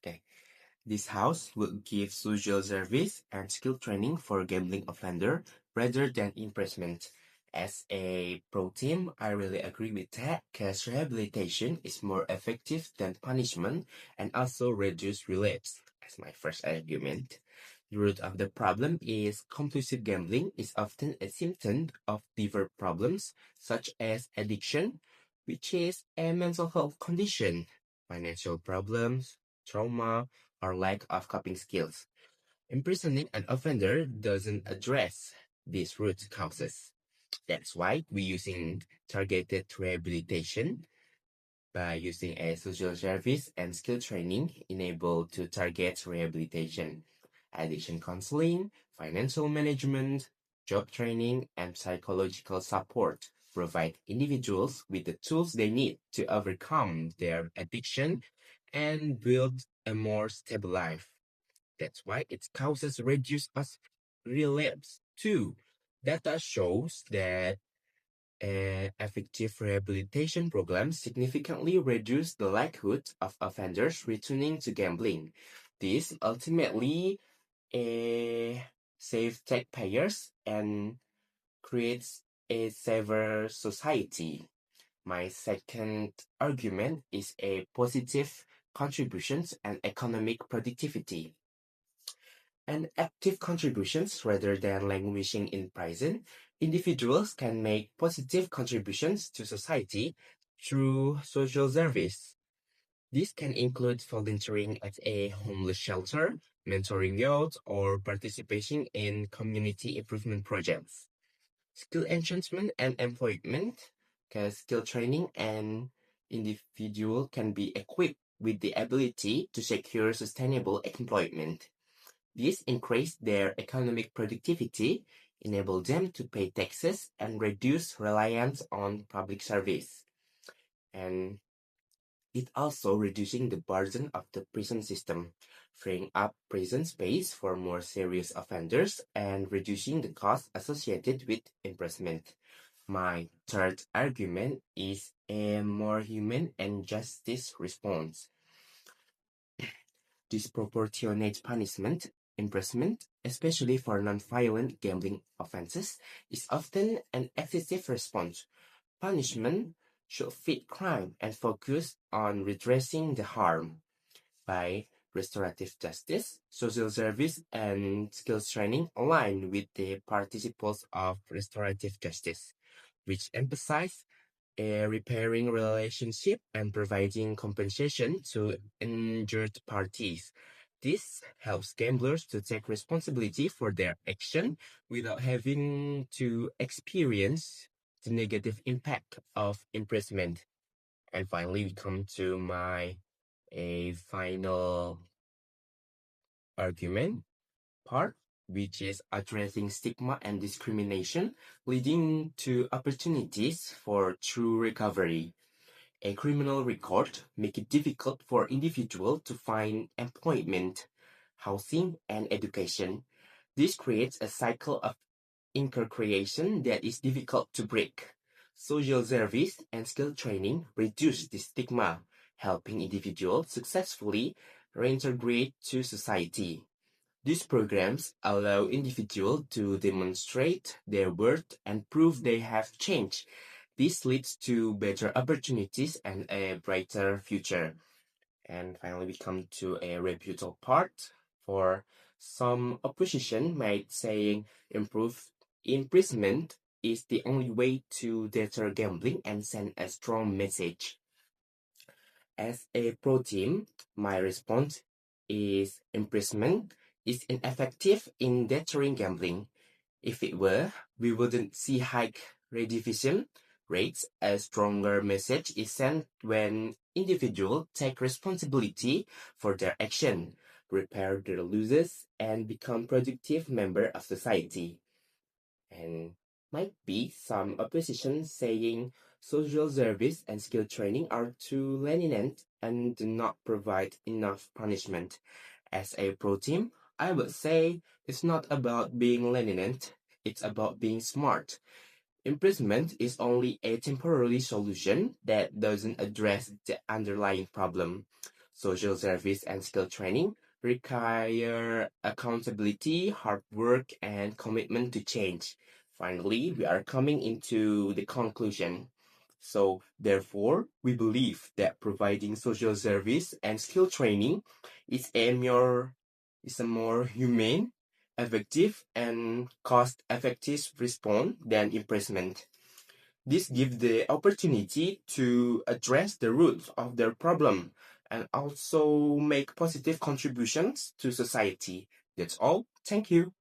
Okay. This house would give social service and skill training for gambling offender rather than imprisonment. As a pro team, I really agree with that because rehabilitation is more effective than punishment and also reduce relapse. As my first argument. The root of the problem is compulsive gambling is often a symptom of deeper problems such as addiction, which is a mental health condition, financial problems, trauma, or lack of coping skills. Imprisoning an offender doesn't address these root causes. That's why we're using targeted rehabilitation by using a social service and skill training enabled to target rehabilitation, addiction counseling, financial management, job training, and psychological support provide individuals with the tools they need to overcome their addiction and build a more stable life. That's why its causes reduce as relapse. Two, data shows that effective rehabilitation programs significantly reduce the likelihood of offenders returning to gambling. This ultimately saves taxpayers and creates a safer society. My second argument is a positive contributions and economic productivity. And active contributions rather than languishing in prison, individuals can make positive contributions to society through social service. This can include volunteering at a homeless shelter, mentoring youth, or participating in community improvement projects. Skill enhancement and employment, because skill training and individual can be equipped with the ability to secure sustainable employment. This increased their economic productivity, enabled them to pay taxes, and reduce reliance on public service. And it also reducing the burden of the prison system, freeing up prison space for more serious offenders and reducing the cost associated with imprisonment. My third argument is a more human and justice response. Disproportionate punishment, imprisonment, especially for non-violent gambling offenses, is often an excessive response. Punishment should fit crime and focus on redressing the harm. By restorative justice, social service, and skills training align with the principles of restorative justice, which emphasize a repairing relationship and providing compensation to injured parties. This helps gamblers to take responsibility for their action without having to experience the negative impact of imprisonment. And finally, we come to my final argument part, which is addressing stigma and discrimination, leading to opportunities for true recovery. A criminal record make it difficult for individuals to find employment, housing, and education. This creates a cycle of incarceration that is difficult to break. Social service and skill training reduce this stigma, helping individuals successfully reintegrate to society. These programs allow individuals to demonstrate their worth and prove they have changed. This leads to better opportunities and a brighter future. And finally, we come to a rebuttal part. For some opposition might saying improve imprisonment is the only way to deter gambling and send a strong message. As a pro team, my response is imprisonment is ineffective in deterring gambling. If it were, we wouldn't see high redivision rates. A stronger message is sent when individuals take responsibility for their action, repair their losses, and become productive member of society. And might be some opposition saying social service and skill training are too lenient and do not provide enough punishment. As a pro team, I would say it's not about being lenient, it's about being smart. Imprisonment is only a temporary solution that doesn't address the underlying problem. Social service and skill training require accountability, hard work, and commitment to change. Finally, we are coming into the conclusion. So, therefore, we believe that providing social service and skill training is a more humane, effective, and cost-effective response than imprisonment. This gives the opportunity to address the roots of their problem and also make positive contributions to society. That's all. Thank you.